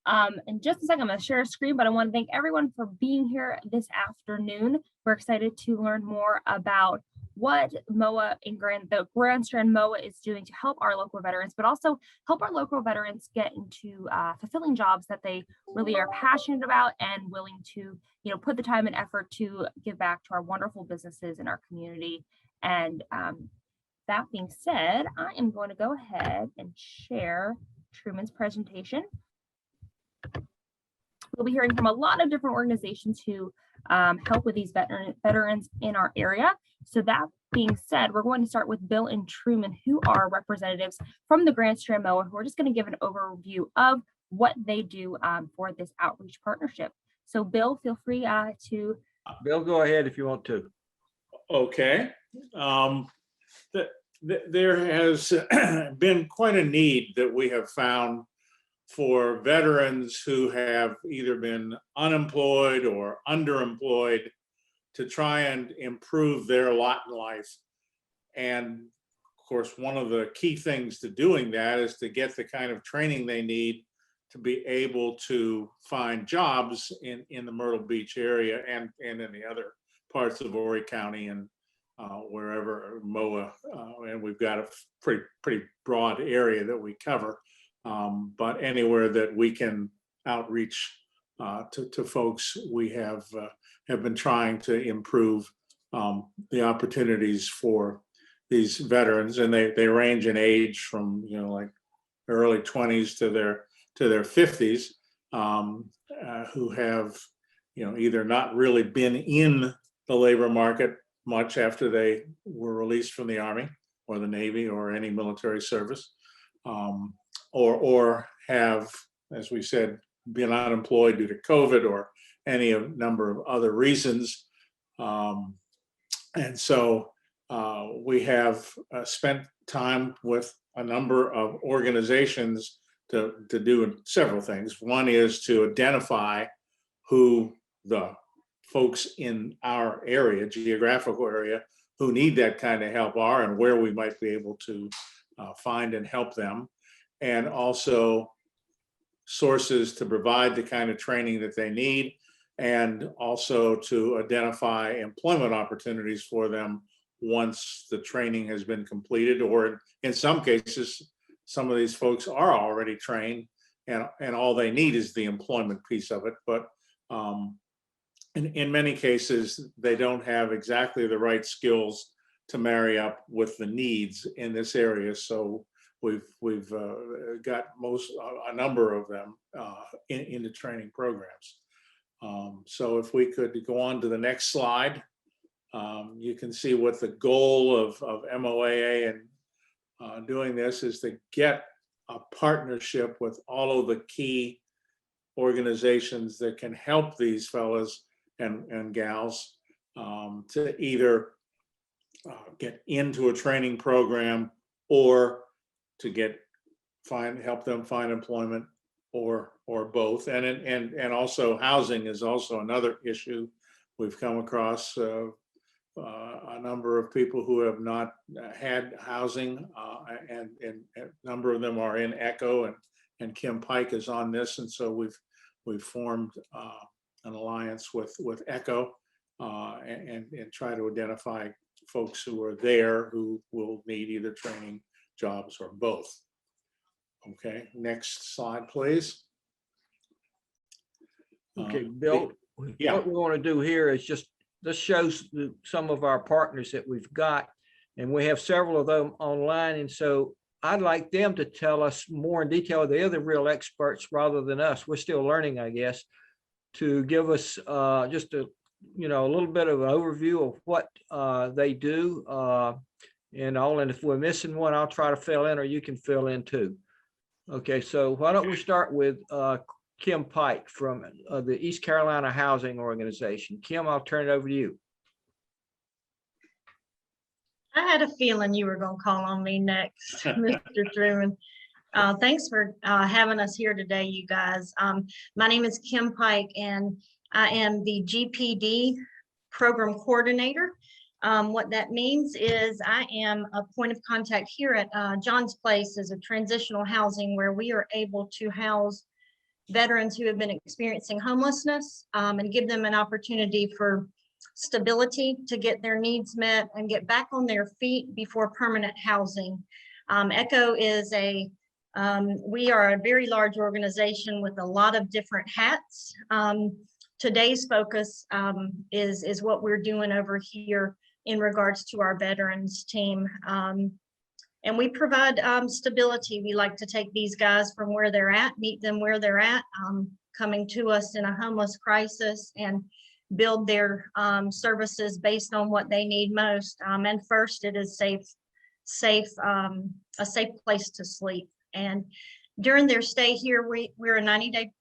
In just a second, I'm going to share a screen, but I want to thank everyone for being here this afternoon. We're excited to learn more about what MOAA and the Grand Strand MOAA is doing to help our local veterans, but also help our local veterans get into fulfilling jobs that they really are passionate about and willing to, put the time and effort to give back to our wonderful businesses in our community. And that being said, I am going to go ahead and share Truman's presentation. We'll be hearing from a lot of different organizations who help with these veterans in our area. So that being said, we're going to start with Bill and Truman, who are representatives from the Grand Strand MOAA, who are just going to give an overview of what they do for this outreach partnership. So Bill, feel free to. Bill, go ahead if you want to. Okay. There has been quite a need that we have found for veterans who have either been unemployed or underemployed to try and improve their lot in life. And of course, one of the key things to doing that is to get the kind of training they need to be able to find jobs in the Myrtle Beach area and in the other parts of Horry County and wherever MOAA, and we've got a pretty broad area that we cover. But anywhere that we can outreach to folks, we have been trying to improve the opportunities for these veterans, and they range in age from like early 20s to their 50s, who have either not really been in the labor market much after they were released from the Army or the Navy or any military service. Or have, as we said, been unemployed due to COVID or any number of other reasons. And so we have spent time with a number of organizations to do several things. One is to identify who the folks in our area, geographical area, who need that kind of help are and where we might be able to find and help them. And also sources to provide the kind of training that they need, and also to identify employment opportunities for them once the training has been completed, or in some cases, some of these folks are already trained and all they need is the employment piece of it. But in many cases, they don't have exactly the right skills to marry up with the needs in this area. So we've got a number of them in the training programs. So if we could go on to the next slide, you can see what the goal of MOAA and doing this is to get a partnership with all of the key organizations that can help these fellas and gals to either get into a training program or to help them find employment, or both. And also housing is also another issue. We've come across a number of people who have not had housing, and a number of them are in ECHO, and Kim Pike is on this, and so we've formed an alliance with ECHO and try to identify folks who are there who will need either training, jobs, or both. Okay, next slide, please. Okay, Bill, yeah. What we want to do here is this shows some of our partners that we've got, and we have several of them online. And so I'd like them to tell us more in detail. They're the real experts rather than us. We're still learning, I guess, to give us just a little bit of an overview of what they do. And if we're missing one, I'll try to fill in, or you can fill in too. Okay, so why don't we start with Kim Pike from the East Carolina Housing Organization. Kim, I'll turn it over to you. I had a feeling you were going to call on me next, Mr. Truman. Thanks for having us here today, you guys. My name is Kim Pike, and I am the GPD program coordinator. What that means is I am a point of contact here at John's Place as a transitional housing, where we are able to house veterans who have been experiencing homelessness, and give them an opportunity for stability to get their needs met and get back on their feet before permanent housing. ECHO is we are a very large organization with a lot of different hats. Today's focus is what we're doing over here in regards to our veterans team. And we provide stability. We like to take these guys from where they're at, meet them where they're at, coming to us in a homeless crisis, and build their services based on what they need most. And first, it is a safe place to sleep. And during their stay here, we're a 90-day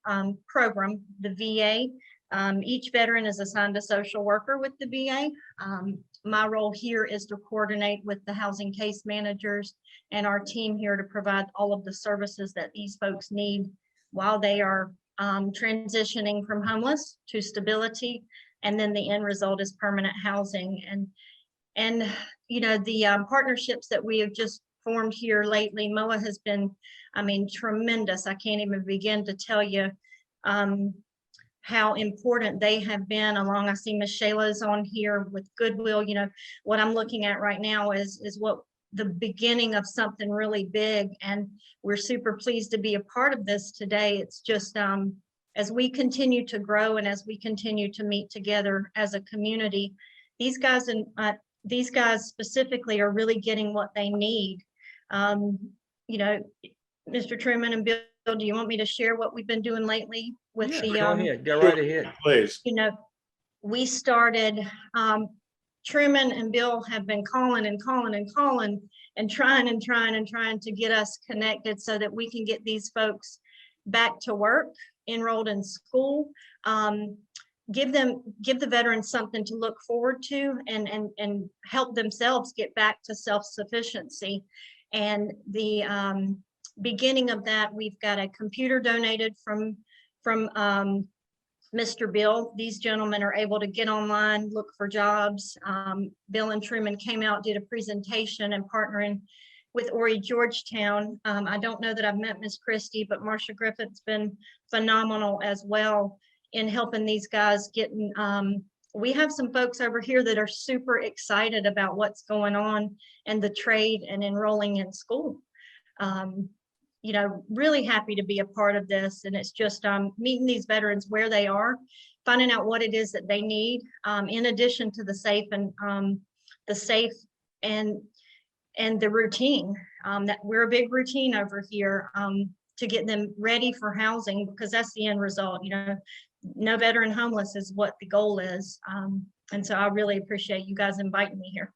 program, the VA. Each veteran is assigned a social worker with the VA. My role here is to coordinate with the housing case managers and our team here to provide all of the services that these folks need while they are transitioning from homeless to stability. And then the end result is permanent housing. And you know, the partnerships that we have just formed here lately, MOAA has been, I mean, tremendous. I can't even begin to tell you how important they have been along. I see Miss Shayla's on here with Goodwill. You know, what I'm looking at right now is what the beginning of something really big, and we're super pleased to be a part of this today. It's just as we continue to grow and as we continue to meet together as a community, these guys specifically are really getting what they need. You know, Mr. Truman and Bill, do you want me to share what we've been doing lately with Yeah, the go ahead, go right ahead. Please. you know, we started, Truman and Bill have been calling and trying to get us connected so that we can get these folks back to work, enrolled in school, give the veterans something to look forward to, and help themselves get back to self-sufficiency. And the beginning of that, we've got a computer donated from Mr. Bill. These gentlemen are able to get online, look for jobs. Bill and Truman came out, did a presentation, and partnering with Ori Georgetown. I don't know that I've met Miss Christie, but Marsha Griffith's been phenomenal as well in helping these guys getting. We have some folks over here that are super excited about what's going on and the trade and enrolling in school. You know, really happy to be a part of this. And it's just meeting these veterans where they are, finding out what it is that they need, in addition to the safe and the routine, that we're a big routine over here, to get them ready for housing, because that's the end result. You know, no veteran homeless is what the goal is. And so I really appreciate you guys inviting me here.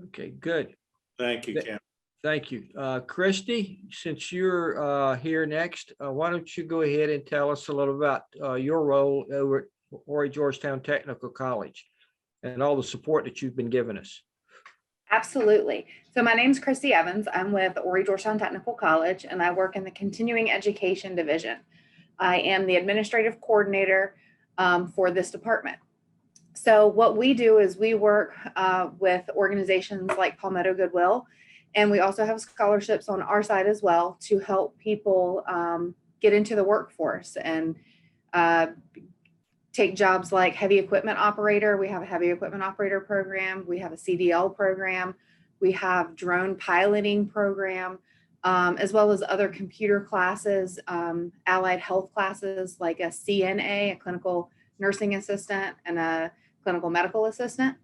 Okay, good. Thank you, Kim. Thank you. Christy, since you're here next, why don't you go ahead and tell us a little about your role over at Ori Georgetown Technical College and all the support that you've been giving us. Absolutely. So my name is Christy Evans. I'm with Ori Georgetown Technical College, and I work in the Continuing Education Division. I am the administrative coordinator for this department. So what we do is we work with organizations like Palmetto Goodwill, and we also have scholarships on our side as well to help people get into the workforce and take jobs like heavy equipment operator. We have a heavy equipment operator program. We have a CDL program. We have drone piloting program, as well as other computer classes, allied health classes like a CNA, a clinical nursing assistant, and a clinical medical assistant.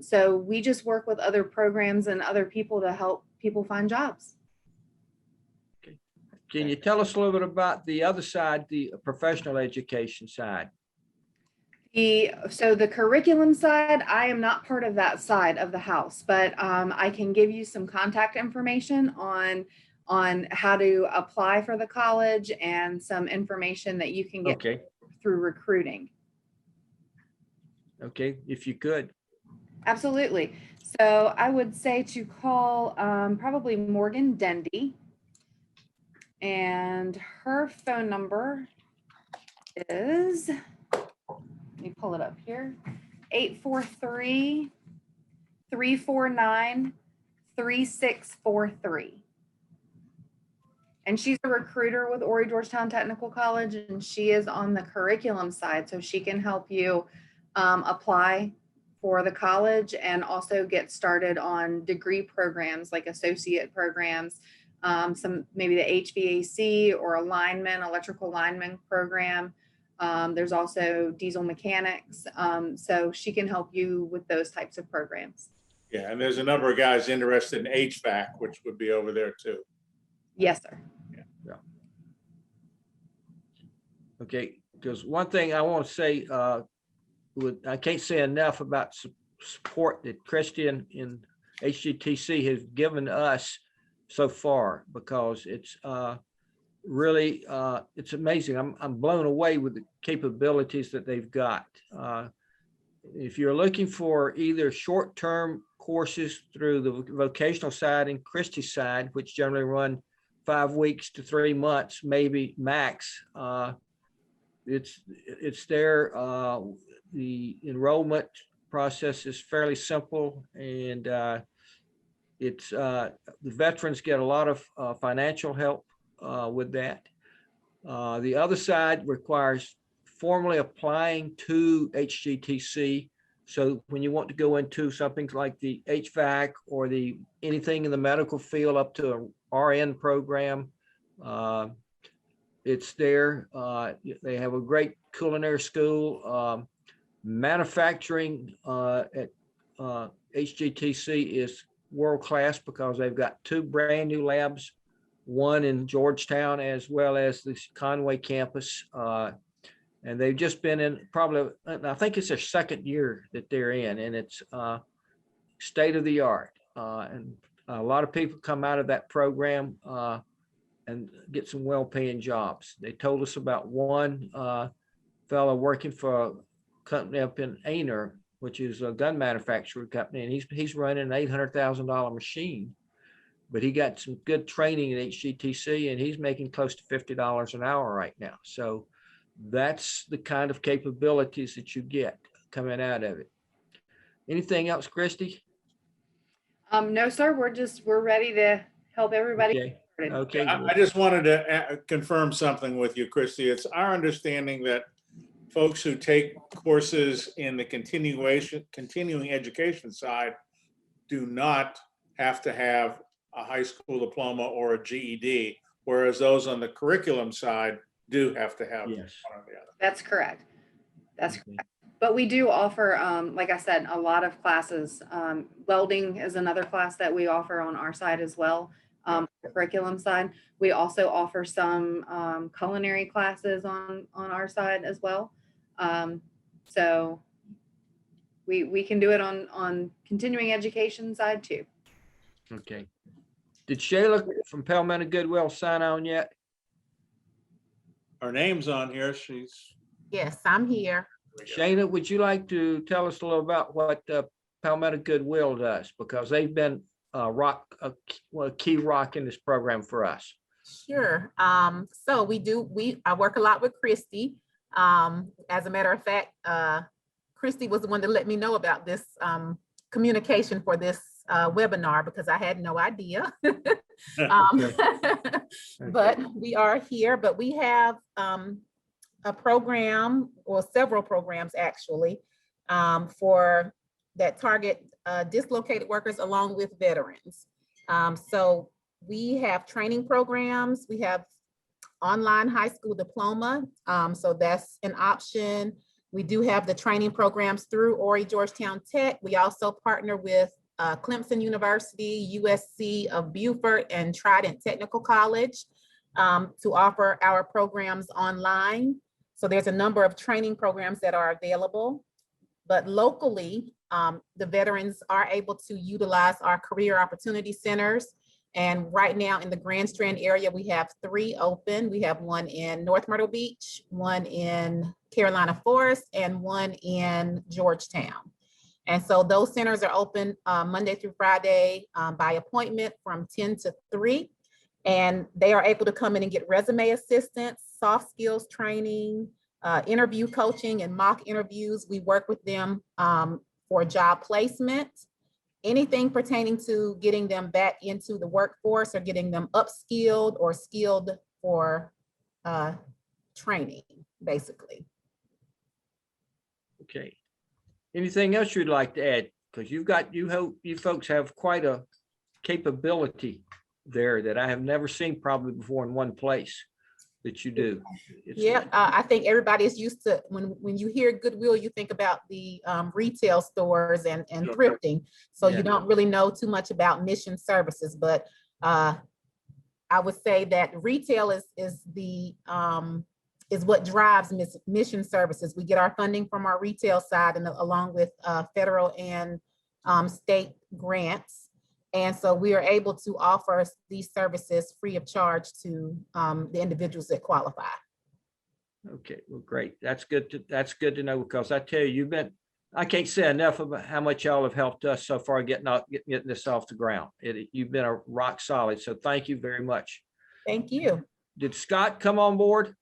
So we just work with other programs and other people to help people find jobs. Okay. Can you tell us a little bit about the other side, the professional education side? So the curriculum side, I am not part of that side of the house, but I can give you some contact information on how to apply for the college and some information that you can get through recruiting. Okay, if you could. Absolutely. So I would say to call probably Morgan Dendy, and her phone number is, let me pull it up here, 843-349-3643. And she's a recruiter with Horry Georgetown Technical College, and she is on the curriculum side, so she can help you apply for the college and also get started on degree programs like associate programs, some maybe the HVAC or electrical lineman program. There's also diesel mechanics. So she can help you with those types of programs. Yeah, and there's a number of guys interested in HVAC, which would be over there too. Yes, sir. Okay, because one thing I want to say, I can't say enough about support that Christian in HGTC has given us so far, because it's really, it's amazing. I'm blown away with the capabilities that they've got. If you're looking for either short-term courses through the vocational side and Christie's side, which generally run 5 weeks to 3 months, maybe max, it's there. The enrollment process is fairly simple, and it's the veterans get a lot of financial help with that. The other side requires formally applying to HGTC. So when you want to go into something like the HVAC or anything in the medical field up to an RN program, it's there. They have a great culinary school. Manufacturing at HGTC is world-class because they've got 2 brand new labs, one in Georgetown as well as the Conway campus. And they've just been in probably, I think it's their 2nd year that they're in, and it's state of the art. And a lot of people come out of that program and get some well-paying jobs. They told us about one fellow working for a company up in Aner, which is a gun manufacturer company, and he's running an $800,000 machine, but he got some good training at HGTC, and he's making close to $50 an hour right now. So that's the kind of capabilities that you get coming out of it. Anything else, Christy? No, sir. We're ready to help everybody. Okay. Okay. I just wanted to confirm something with you, Christy. It's our understanding that folks who take courses in the continuing education side do not have to have a high school diploma or a GED, whereas those on the curriculum side do have to have one or the other. That's correct. That's correct. But we do offer, like I said, a lot of classes. Welding is another class that we offer on our side as well. The curriculum side. We also offer some culinary classes on our side as well. So we can do it on continuing education side too. Okay. Did Shayla from Palmetto Goodwill sign on yet? Her name's on here. Yes, I'm here. Shayna, would you like to tell us a little about what Palmetto Goodwill does? Because they've been a key rock in this program for us. Sure. So I work a lot with Christy. As a matter of fact, Christy was the one that let me know about this communication for this webinar, because I had no idea. But we are here, but we have a program, or several programs actually, for that target dislocated workers along with veterans. So we have training programs, we have online high school diploma, so that's an option. We do have the training programs through Horry Georgetown Tech. We also partner with Clemson University, USC of Beaufort, and Trident Technical College to offer our programs online. So there's a number of training programs that are available, but locally, the veterans are able to utilize our career opportunity centers. And right now in the Grand Strand area, we have 3 open. We have one in North Myrtle Beach, one in Carolina Forest, and one in Georgetown. And so those centers are open Monday through Friday by appointment from 10 to 3. And they are able to come in and get resume assistance, soft skills training, interview coaching, and mock interviews. We work with them for job placement. anything pertaining to getting them back into the workforce or getting them upskilled or skilled for training, basically. Okay. Anything else you'd like to add? Because you folks have quite a capability there that I have never seen probably before in one place that you do. Yeah, I think everybody is used to, when you hear Goodwill, you think about the retail stores and thrifting. So Yeah. you don't really know too much about mission services, but I would say that retail is what drives mission services. We get our funding from our retail side and along with federal and state grants. And so we are able to offer these services free of charge to the individuals that qualify. Okay, well, great. That's good to know, because I tell you, I can't say enough about how much y'all have helped us so far getting this off the ground. You've been a rock solid. So thank you very much. Thank you. Did Scott come on board?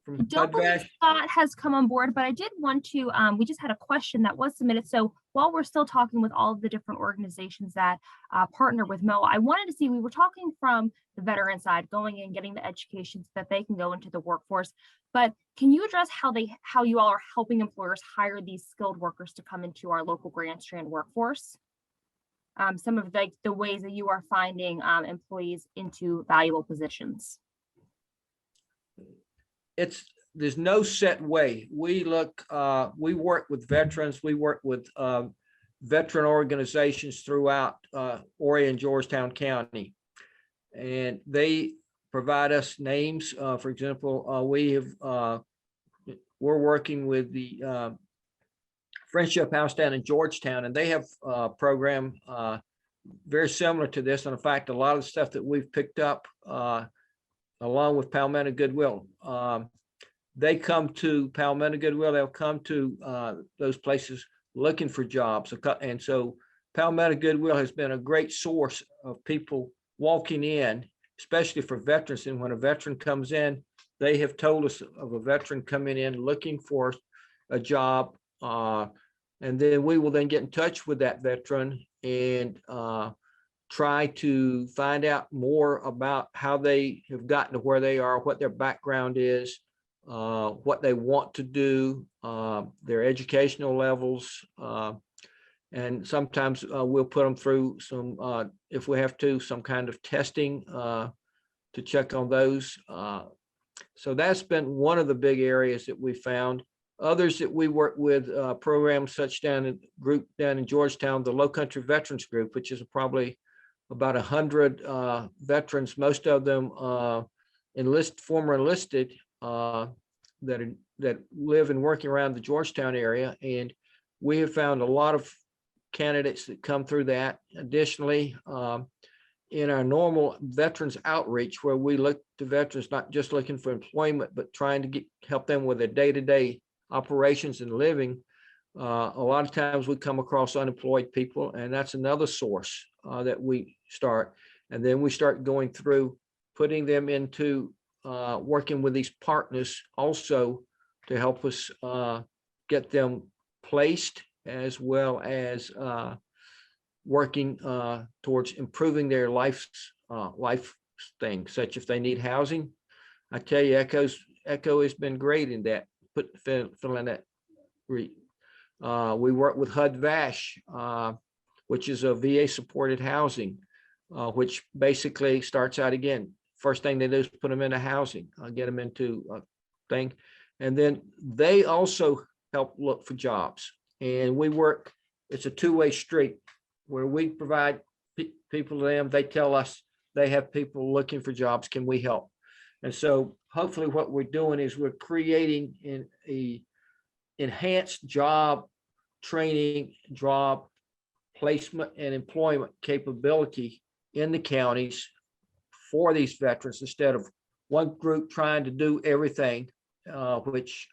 I don't believe Scott has come on board, but I did want to, we just had a question that was submitted. So while we're still talking with all of the different organizations that partner with MOAA, I wanted to see, we were talking from the veteran side, going in, getting the education so that they can go into the workforce. But can you address how you all are helping employers hire these skilled workers to come into our local Grand Strand workforce? Some of the ways that you are finding employees into valuable positions. There's no set way. We work with veterans. We work with veteran organizations throughout Horry and Georgetown County, and they provide us names. For example, we're working with the Friendship House down in Georgetown, and they have a program very similar to this. And in fact, a lot of the stuff that we've picked up along with Palmetto Goodwill. They come to Palmetto Goodwill, they'll come to those places looking for jobs. And so Palmetto Goodwill has been a great source of people walking in, especially for veterans. And when a veteran comes in, they have told us of a veteran coming in looking for a job. And then we will then get in touch with that veteran and try to find out more about how they have gotten to where they are, what their background is, what they want to do, their educational levels. And sometimes we'll put them through some, if we have to, some kind of testing to check on those. So that's been one of the big areas that we found. Others that we work with, programs such group down in Georgetown, the Low Country Veterans Group, which is probably about 100 veterans, most of them former enlisted, that live and working around the Georgetown area. And we have found a lot of candidates that come through that. Additionally, in our normal veterans outreach, where we look to veterans, not just looking for employment, but trying to help them with their day-to-day operations and living, a lot of times we come across unemployed people, and that's another source that we start. And then we start going through, putting them into working with these partners also to help us get them placed, as well as working towards improving their life things, such if they need housing. I tell you, Echo has been great in that, filling that. We work with HUD-VASH, which is a VA supported housing, which basically starts out again. First thing they do is put them into housing, get them into a thing. And then they also help look for jobs. And we work, it's a two-way street where we provide people to them. They tell us they have people looking for jobs. Can we help? And so hopefully what we're doing is we're creating a enhanced job training, job placement, and employment capability in the counties for these veterans, instead of one group trying to do everything, which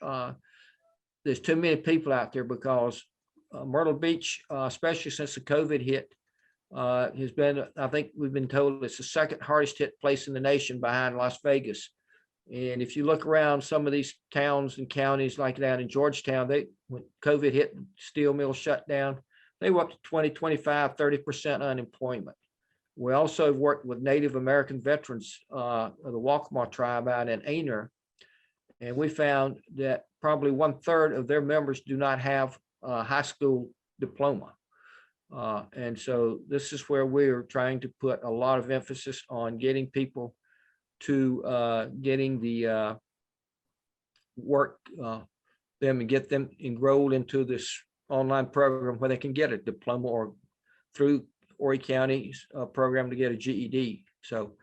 there's too many people out there, because Myrtle Beach, especially since the COVID hit, has been, I think we've been told it's the second hardest hit place in the nation behind Las Vegas. And if you look around some of these towns and counties like down in Georgetown, when COVID hit, steel mills shut down, they were up to 20, 25, 30% unemployment. We also worked with Native American veterans of the Waccamaw tribe out in Aner, and we found that probably 1/3 of their members do not have a high school diploma. And so this is where we are trying to put a lot of emphasis on getting people to getting the work them and get them enrolled into this online program where they can get a diploma, or through Horry County's program to get a GED. So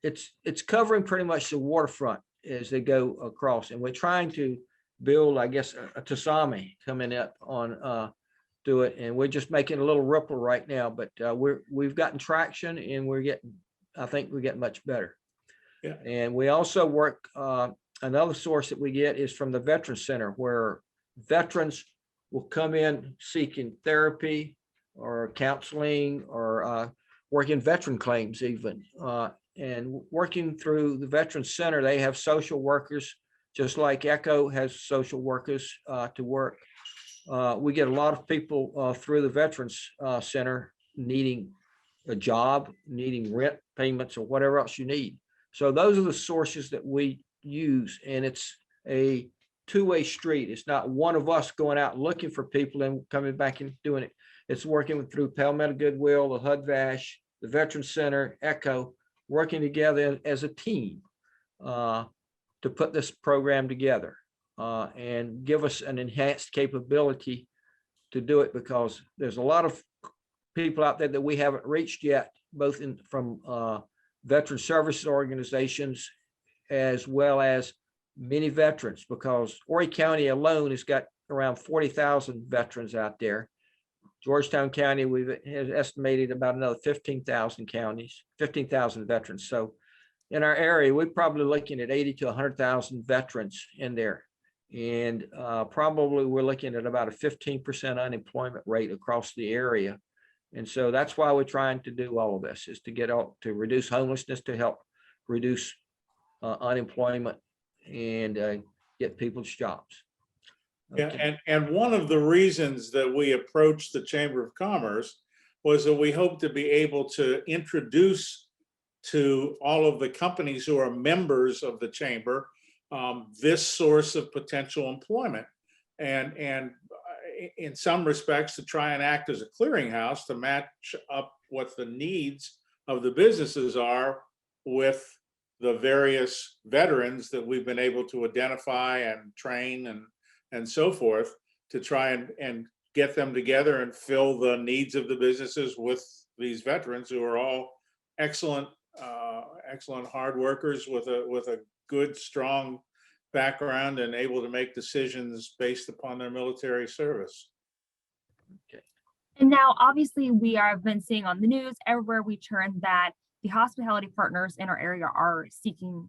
it's covering pretty much the waterfront as they go across, and we're trying to build, I guess, a tsunami coming up on do it, and we're just making a little ripple right now, but we've gotten traction, and I think we're getting much better. Yeah. And we also work, another source that we get is from the Veteran Center, where veterans will come in seeking therapy or counseling or working veteran claims even. And working through the Veteran Center, they have social workers, just like ECHO has social workers to work. We get a lot of people through the Veterans Center needing a job, needing rent payments, or whatever else you need. So those are the sources that we use, and it's a two-way street. It's not one of us going out looking for people and coming back and doing it. It's working through Palmetto Goodwill, the HUD-VASH, the Veteran Center, ECHO, working together as a team to put this program together and give us an enhanced capability to do it, because there's a lot of people out there that we haven't reached yet, both from veteran services organizations as well as many veterans, because Horry County alone has got around 40,000 veterans out there. Georgetown County, has estimated about another 15,000 veterans. So in our area, we're probably looking at 80 to 100,000 veterans in there. And probably we're looking at about a 15% unemployment rate across the area. And so that's why we're trying to do all of this, is to get out to reduce homelessness, to help reduce unemployment and get people's jobs. Okay. Yeah, and one of the reasons that we approached the Chamber of Commerce was that we hope to be able to introduce to all of the companies who are members of the Chamber this source of potential employment, and in some respects to try and act as a clearinghouse to match up what the needs of the businesses are with the various veterans that we've been able to identify and train and so forth, to try and get them together and fill the needs of the businesses with these veterans who are all excellent hard workers with a good, strong background and able to make decisions based upon their military service. Okay. And now, obviously, we have been seeing on the news everywhere we turn that the hospitality partners in our area are seeking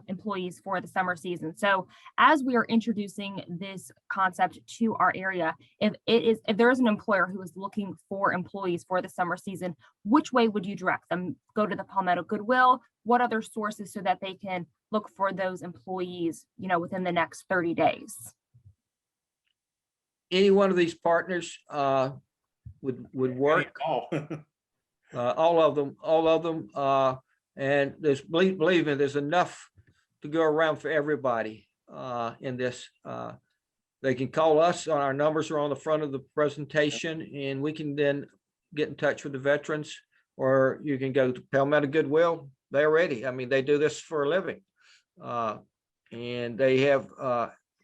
employees for the summer season. So as we are introducing this concept to our area, if there is an employer who is looking for employees for the summer season, which way would you direct them? Go to the Palmetto Goodwill? What other sources, so that they can look for those employees, within the next 30 days? Any one of these partners would work. All of them. And there's, believe me, there's enough to go around for everybody in this. They can call us. Our numbers are on the front of the presentation, and we can then get in touch with the veterans, or you can go to Palmetto Goodwill. They're ready. I mean, they do this for a living. And they have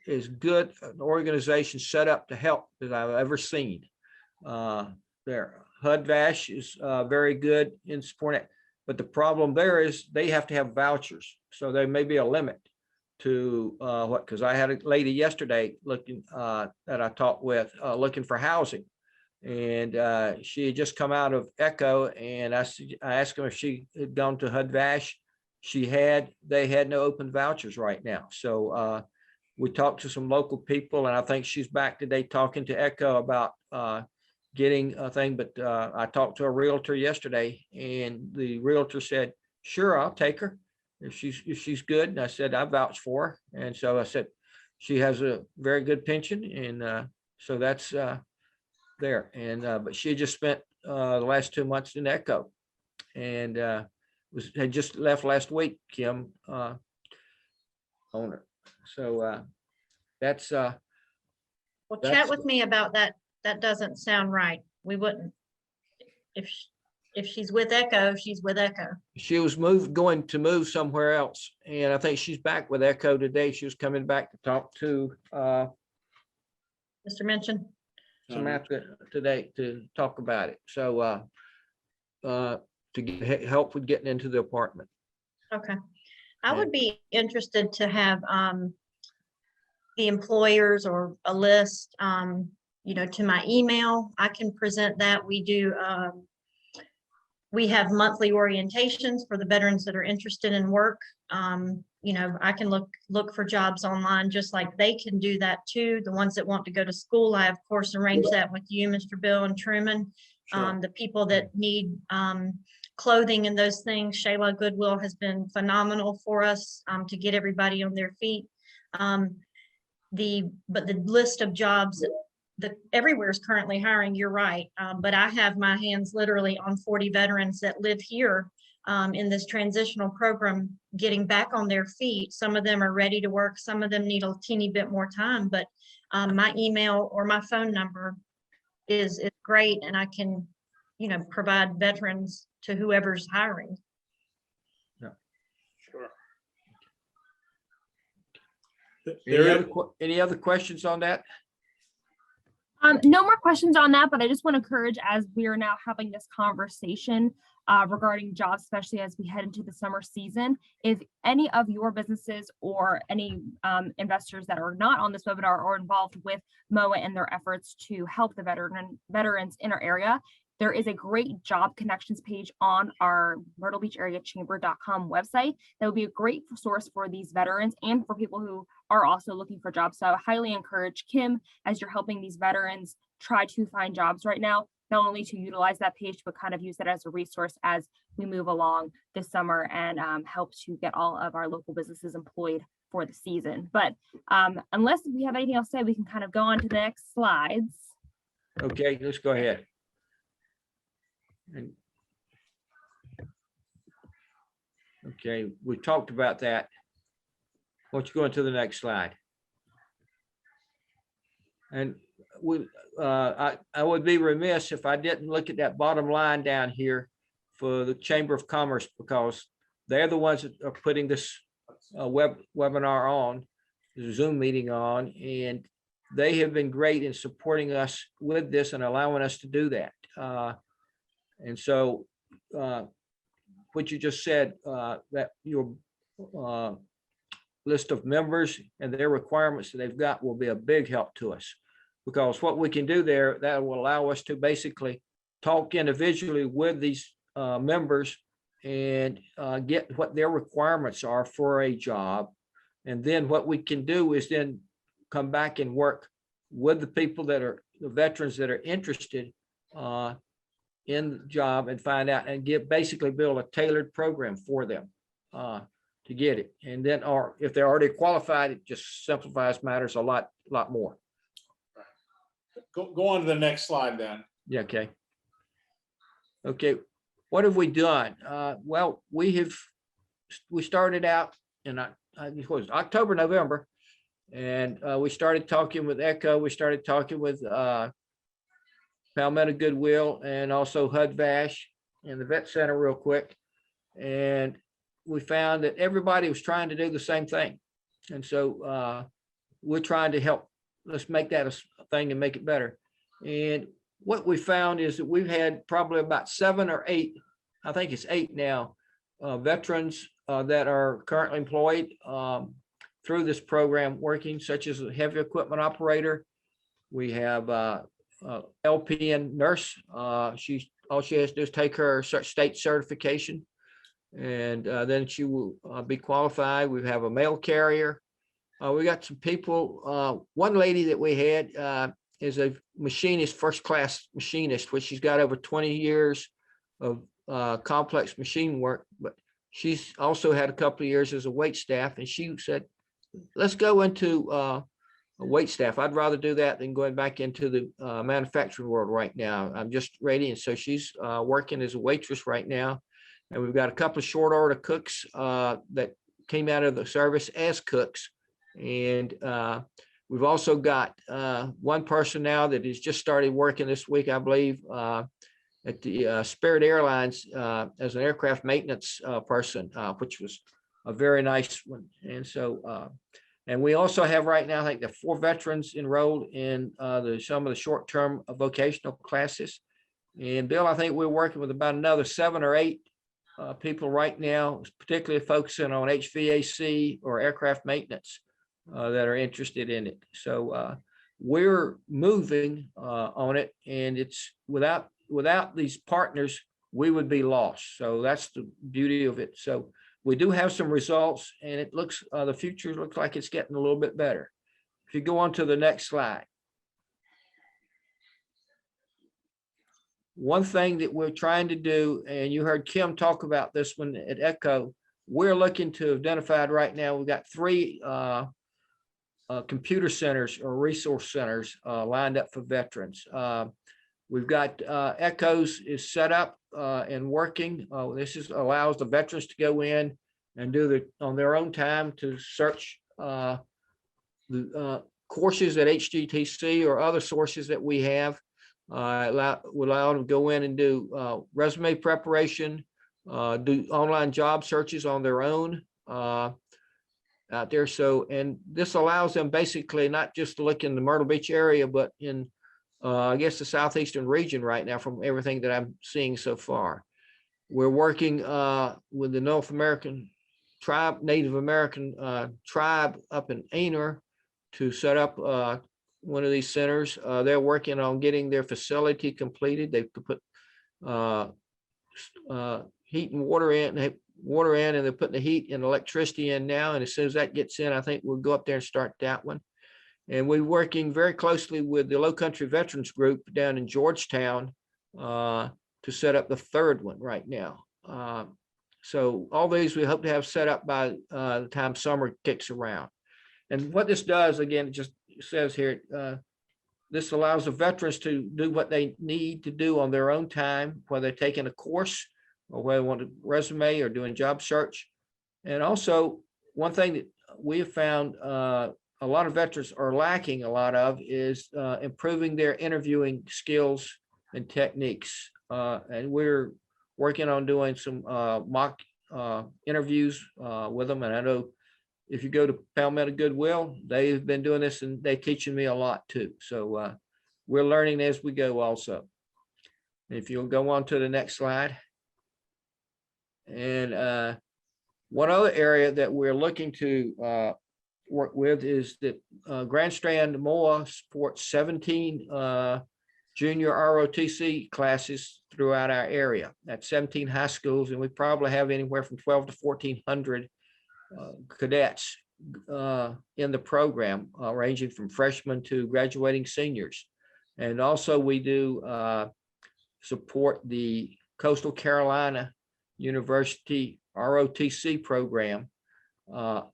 as good an organization set up to help that I've ever seen. There, HUD-VASH is very good in supporting it. But the problem there is they have to have vouchers. So there may be a limit to because I had a lady yesterday looking that I talked with looking for housing. And she had just come out of ECHO, and I asked her if she had gone to HUD-VASH. They had no open vouchers right now. So we talked to some local people, and I think she's back today talking to ECHO about getting a thing. But I talked to a realtor yesterday, and the realtor said, sure, I'll take her if she's good. And I said, I vouch for her. And so I said, she has a very good pension. And so that's there. And, but she had just spent the last 2 months in Echo and had just left last week, Kim, owner. So that's, Well, chat That's- with me about that. That doesn't sound right. We wouldn't. If she's with Echo, she's with Echo. she was going to move somewhere else. And I think she's back with Echo today. She was coming back to talk to Mr. Minchin. Samantha today to talk about it. So to get help with getting into the apartment. Okay. I would be interested to have the employers or a list, to my email. I can present that. We have monthly orientations for the veterans that are interested in work. I can look for jobs online just like they can do that too. The ones that want to go to school, I of course arrange that with you, Mr. Bill and Truman. Sure. The people that need clothing and those things, Shayla Goodwill has been phenomenal for us to get everybody on their feet. But the list of jobs that everywhere is currently hiring, you're right. But I have my hands literally on 40 veterans that live here in this transitional program, getting back on their feet. Some of them are ready to work. Some of them need a teeny bit more time, but my email or my phone number is great. And I can, provide veterans to whoever's hiring. Sure. Any other questions on that? No more questions on that, but I just want to encourage, as we are now having this conversation regarding jobs, especially as we head into the summer season, if any of your businesses or any investors that are not on this webinar are involved with MOAA and their efforts to help the veterans in our area, there is a great job connections page on our Myrtle Beach Area Chamber.com website that would be a great source for these veterans and for people who are also looking for jobs. So I highly encourage Kim, as you're helping these veterans try to find jobs right now, not only to utilize that page, but kind of use it as a resource as we move along this summer and help to get all of our local businesses employed for the season. But unless we have anything else to say, we can kind of go on to the next slides. Okay, let's go ahead. Okay, we talked about that. Why don't you go into the next slide? And I would be remiss if I didn't look at that bottom line down here for the Chamber of Commerce, because they're the ones that are putting this webinar on, the Zoom meeting on, and they have been great in supporting us with this and allowing us to do that. And so what you just said, that your list of members and their requirements that they've got will be a big help to us, because what we can do there, that will allow us to basically talk individually with these members and get what their requirements are for a job. And then what we can do is then come back and work with the people that are the veterans that are interested in the job and find out and basically build a tailored program for them to get it. And then, or if they're already qualified, it just simplifies matters a lot more. Go on to the next slide then. Yeah, okay. Okay, what have we done? Well, we started out in it was October, November, and we started talking with Echo. We started talking with Palmetto Goodwill and also HUD-VASH and the Vet Center real quick. And we found that everybody was trying to do the same thing. And so we're trying to help. Let's make that a thing and make it better. And what we found is that we've had probably about 7 or 8, I think it's 8 now, veterans that are currently employed through this program working, such as a heavy equipment operator. We have LPN nurse. All she has to do is take her state certification, and then she will be qualified. We have a mail carrier. We got some people. One lady that we had is a machinist, first class machinist, which she's got over 20 years of complex machine work, but she's also had a couple of years as a wait staff. And she said, let's go into wait staff. I'd rather do that than going back into the manufacturing world right now. I'm just ready. And so she's working as a waitress right now. And we've got a couple of short order cooks that came out of the service as cooks. And we've also got one person now that has just started working this week, I believe, at the Spirit Airlines as an aircraft maintenance person, which was a very nice one. And so, and we also have right now, I think, the 4 veterans enrolled in some of the short-term vocational classes. And Bill, I think we're working with about another 7 or 8 people right now, particularly focusing on HVAC or aircraft maintenance that are interested in it. So we're moving on it, and it's without these partners, we would be lost. So that's the beauty of it. So we do have some results, and it looks, the future looks like it's getting a little bit better. If you go on to the next slide. One thing that we're trying to do, and you heard Kim talk about this one at ECHO, we're looking to identify right now, we've got 3 computer centers or resource centers lined up for veterans. We've got ECHOs is set up and working. This allows the veterans to go in and do on their own time to search the courses at HGTC or other sources that we have. Would allow them to go in and do resume preparation, do online job searches on their own out there. So, and this allows them basically not just to look in the Myrtle Beach area, but in I guess the southeastern region right now, from everything that I'm seeing so far. We're working with the North American tribe, Native American tribe up in Aner to set up one of these centers. They're working on getting their facility completed. They could put heat and water in, and they're putting the heat and electricity in now. And as soon as that gets in, I think we'll go up there and start that one. And we're working very closely with the Low Country Veterans Group down in Georgetown to set up the 3rd one right now. So all these we hope to have set up by the time summer kicks around. And what this does, again, it just says here, this allows the veterans to do what they need to do on their own time, whether they're taking a course or whether they want a resume or doing job search. And also, one thing that we have found a lot of veterans are lacking a lot of is improving their interviewing skills and techniques. And we're working on doing some mock interviews with them. And I know if you go to Palmetto Goodwill, they've been doing this and they're teaching me a lot too. So we're learning as we go also. If you'll go on to the next slide. And one other area that we're looking to work with is that Grand Strand MOAA supports 17 junior ROTC classes throughout our area. That's 17 high schools, and we probably have anywhere from 12 to 1,400 cadets in the program, ranging from freshmen to graduating seniors. And also we do support the Coastal Carolina University ROTC program up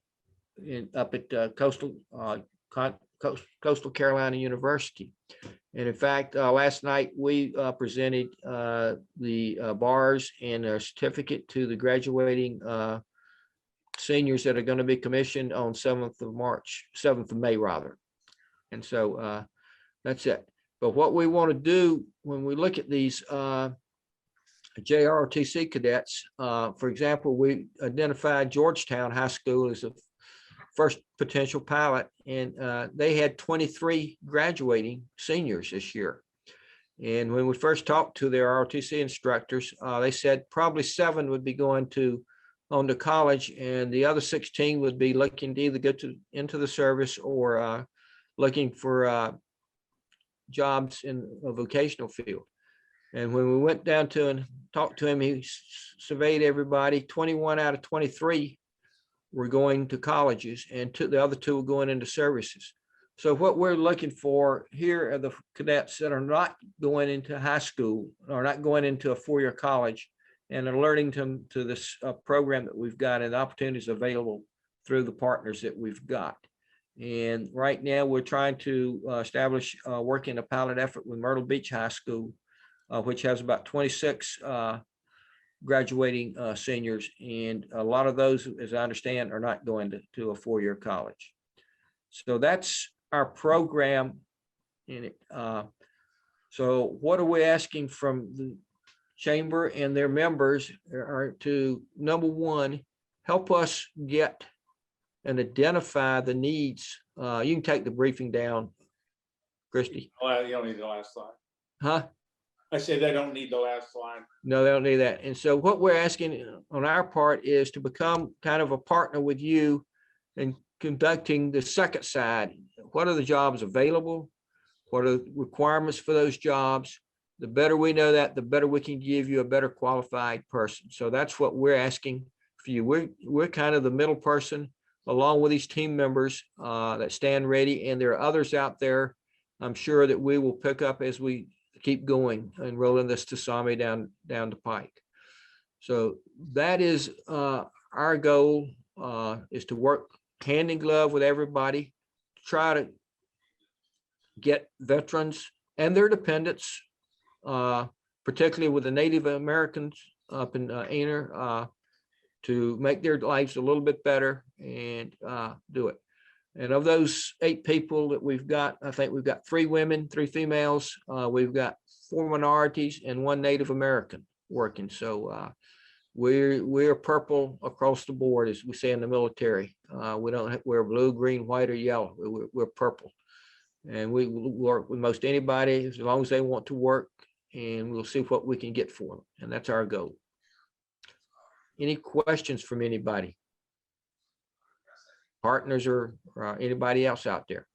at Coastal Carolina University. And in fact, last night we presented the bars and a certificate to the graduating seniors that are going to be commissioned on 7th of May rather. And so that's it. But what we want to do when we look at these JROTC cadets, for example, we identified Georgetown High School as a first potential pilot, and they had 23 graduating seniors this year. And when we first talked to their ROTC instructors, they said probably 7 would be going on to college, and the other 16 would be looking to either go into the service or looking for jobs in a vocational field. And when we went down to and talked to him, he surveyed everybody. 21 out of 23 were going to colleges, and the other 2 were going into services. So what we're looking for here are the cadets that are not going into high school or not going into a 4-year college, and alerting them to this program that we've got and the opportunities available through the partners that we've got. And right now, we're trying to establish working a pilot effort with Myrtle Beach High School, which has about 26 graduating seniors. And a lot of those, as I understand, are not going to a four-year college. So that's our program in it. So what are we asking from the chamber and their members are to, number one, help us get and identify the needs. You can take the briefing down, Christy. You don't need the last line. Huh? I said they don't need the last line. No, they don't need that. And so what we're asking on our part is to become kind of a partner with you in conducting the second side. What are the jobs available? What are the requirements for those jobs? The better we know that, the better we can give you a better qualified person. So that's what we're asking for you. We're kind of the middle person along with these team members that stand ready. And there are others out there, I'm sure, that we will pick up as we keep going and rolling this to Sami down to Pike. So that is our goal, is to work hand in glove with everybody, try to get veterans and their dependents, particularly with the Native Americans up in Aner, to make their lives a little bit better and do it. And of those 8 people that we've got, I think we've got 3 women, 3 females. We've got 4 minorities and 1 Native American working. So we're purple across the board, as we say in the military. We don't wear blue, green, white, or yellow. We're purple. And we work with most anybody as long as they want to work, and we'll see what we can get for them. And that's our goal. Any questions from anybody? Partners or anybody else out there?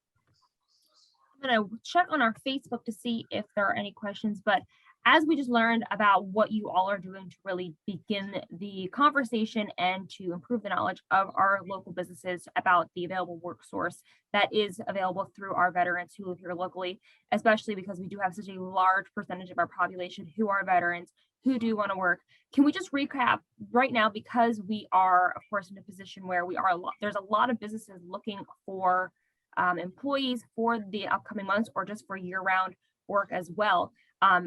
I'm going to check on our Facebook to see if there are any questions, but as we just learned about what you all are doing to really begin the conversation and to improve the knowledge of our local businesses about the available work source that is available through our veterans who live here locally, especially because we do have such a large percentage of our population who are veterans who do want to work. Can we just recap right now, because we are, of course, in a position where there's a lot of businesses looking for employees for the upcoming months or just for year-round work as well.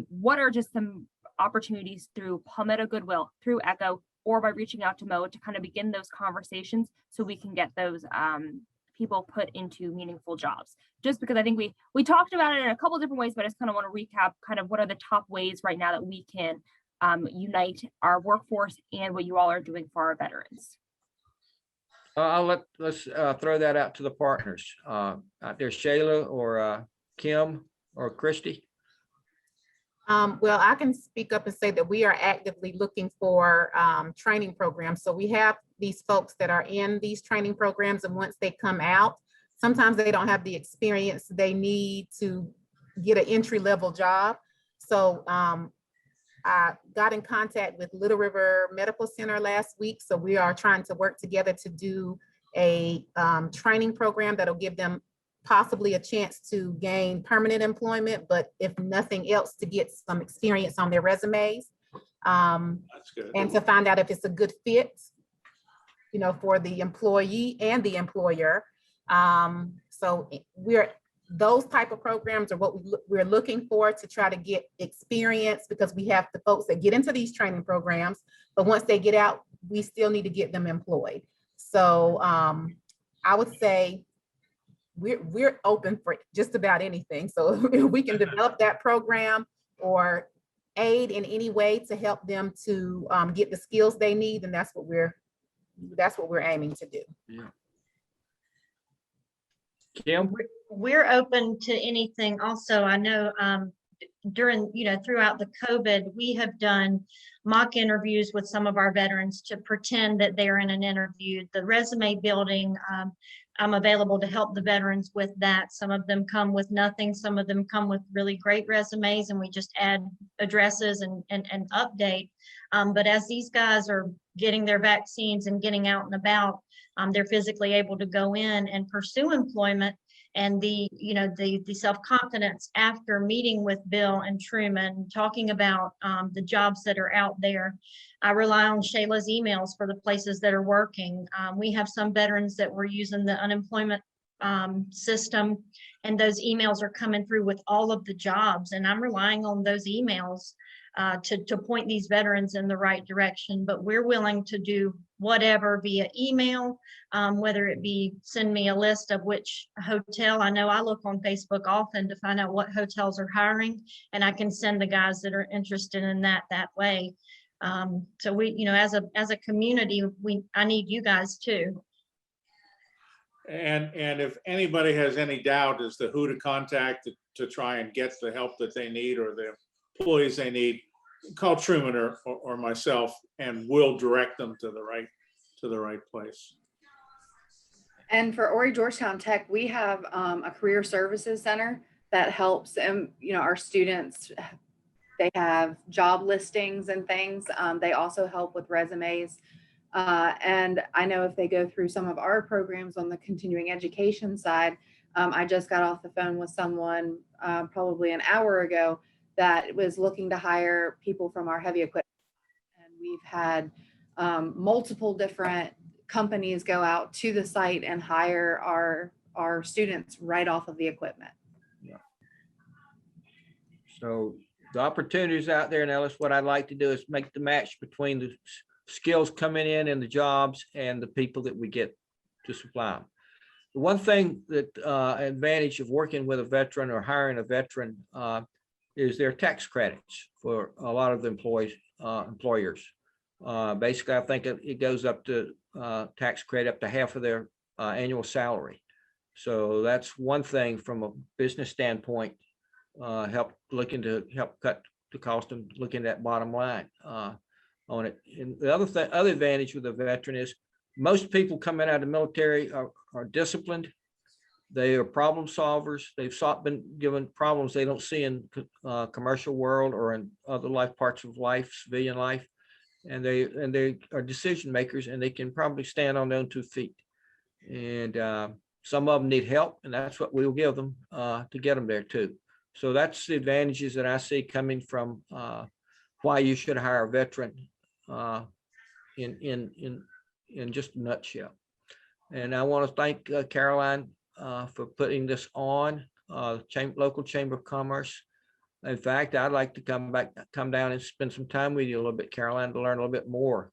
What are just some opportunities through Palmetto Goodwill, through ECHO, or by reaching out to MOAA to kind of begin those conversations so we can get those people put into meaningful jobs? Just because I think we talked about it in a couple of different ways, but I just kind of want to recap kind of what are the top ways right now that we can unite our workforce and what you all are doing for our veterans. Let's throw that out to the partners out there, Shayla or Kim or Christy. Well, I can speak up and say that we are actively looking for training programs. So we have these folks that are in these training programs, and once they come out, sometimes they don't have the experience they need to get an entry-level job. So I got in contact with Little River Medical Center last week. So we are trying to work together to do a training program that'll give them possibly a chance to gain permanent employment, but if nothing else, to get some experience on their resumes. That's good. And to find out if it's a good fit, you know, for the employee and the employer. So those type of programs are what we're looking for to try to get experience, because we have the folks that get into these training programs, but once they get out, we still need to get them employed. So I would say we're open for just about anything. So if we can develop that program or aid in any way to help them to get the skills they need, then that's what we're aiming to do. Yeah. Kim? We're open to anything. Also, I know throughout the COVID, we have done mock interviews with some of our veterans to pretend that they're in an interview. The resume building, I'm available to help the veterans with that. Some of them come with nothing. Some of them come with really great resumes, and we just add addresses and update. But as these guys are getting their vaccines and getting out and about, they're physically able to go in and pursue employment. And the self-confidence after meeting with Bill and Truman, talking about the jobs that are out there. I rely on Shayla's emails for the places that are working. We have some veterans that were using the unemployment system, and those emails are coming through with all of the jobs, and I'm relying on those emails to point these veterans in the right direction. But we're willing to do whatever via email, whether it be send me a list of which hotel. I know I look on Facebook often to find out what hotels are hiring, and I can send the guys that are interested in that way. So we, you know, as a community, I need you guys too. And if anybody has any doubt as to who to contact to try and get the help that they need or the employees they need, call Truman or myself, and we'll direct them to the right place. And for Horry Georgetown Tech, we have a career services center that helps our students. They have job listings and things. They also help with resumes. And I know if they go through some of our programs on the continuing education side, I just got off the phone with someone probably an hour ago that was looking to hire people from our heavy equipment. And we've had multiple different companies go out to the site and hire our students right off of the equipment. Yeah. So the opportunities out there, and Ellis, what I'd like to do is make the match between the skills coming in and the jobs and the people that we get to supply them. The one thing that advantage of working with a veteran or hiring a veteran is their tax credits for a lot of the employers. Basically, I think it goes up to tax credit up to half of their annual salary. So that's one thing from a business standpoint, help cut the cost and looking at that bottom line on it. And the other advantage with a veteran is most people coming out of the military are disciplined. They are problem solvers. They've been given problems they don't see in commercial world or in other parts of life, civilian life. And they are decision makers, and they can probably stand on their own 2 feet. And some of them need help, and that's what we'll give them to get them there too. So that's the advantages that I see coming from why you should hire a veteran in just a nutshell. And I want to thank Caroline for putting this on, local Chamber of Commerce. In fact, I'd like to come down and spend some time with you a little bit, Caroline, to learn a little bit more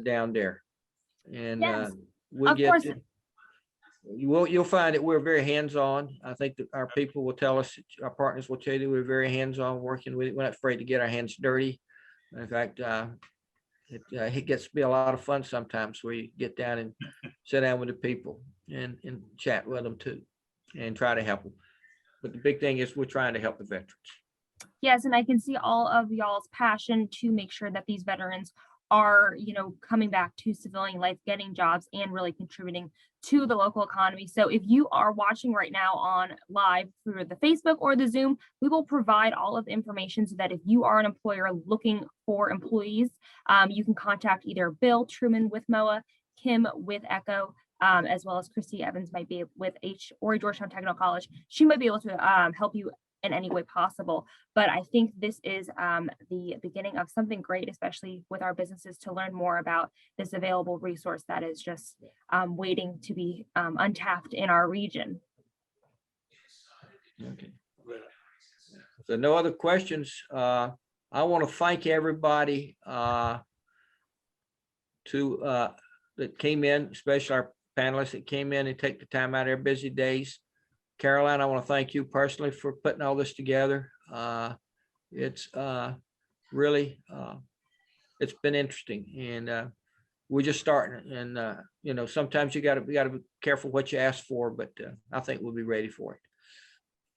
down there. And Yes, we'll of course. You'll find that we're very hands-on. I think that our people will tell us, our partners will tell you we're very hands-on working with it. We're not afraid to get our hands dirty. In fact, it gets to be a lot of fun sometimes where you get down and sit down with the people and chat with them too, and try to help them. But the big thing is we're trying to help the veterans. Yes, and I can see all of y'all's passion to make sure that these veterans are, coming back to civilian life, getting jobs, and really contributing to the local economy. So if you are watching right now on live through the Facebook or the Zoom, we will provide all of the information so that if you are an employer looking for employees, you can contact either Bill Truman with MOAA, Kim with ECHO, as well as Christy Evans might be with Horry Georgetown Technical College. She might be able to help you in any way possible. But I think this is the beginning of something great, especially with our businesses, to learn more about this available resource that is just waiting to be untapped in our region. Okay. So no other questions. I want to thank everybody that came in, especially our panelists that came in and take the time out of their busy days. Caroline, I want to thank you personally for putting all this together. It's really, it's been interesting, and we're just starting. And sometimes you got to be careful what you ask for, but I think we'll be ready for it.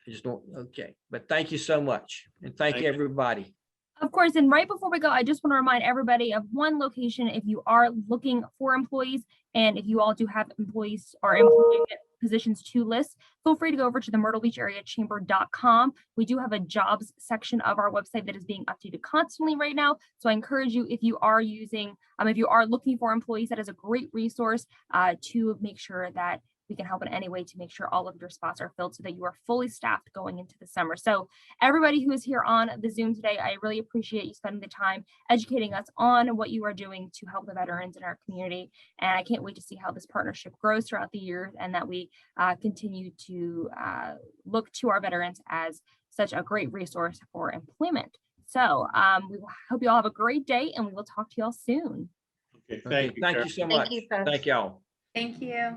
I just don't. Okay, but thank you so much, and thank you everybody. Of course, and right before we go, I just want to remind everybody of one location if you are looking for employees, and if you all do have employees or employment positions to list, feel free to go over to the Myrtle Beach Area Chamber.com. We do have a jobs section of our website that is being updated constantly right now. So I encourage you, if you are looking for employees, that is a great resource to make sure that we can help in any way to make sure all of your spots are filled so that you are fully staffed going into the summer. So everybody who is here on the Zoom today, I really appreciate you spending the time educating us on what you are doing to help the veterans in our community. And I can't wait to see how this partnership grows throughout the year, and that we continue to look to our veterans as such a great resource for employment. So we hope you all have a great day, and we will talk to you all soon. Okay, Okay, thank you. thank Karen. you so Thank much. you, folks. Thank y'all. Thank you.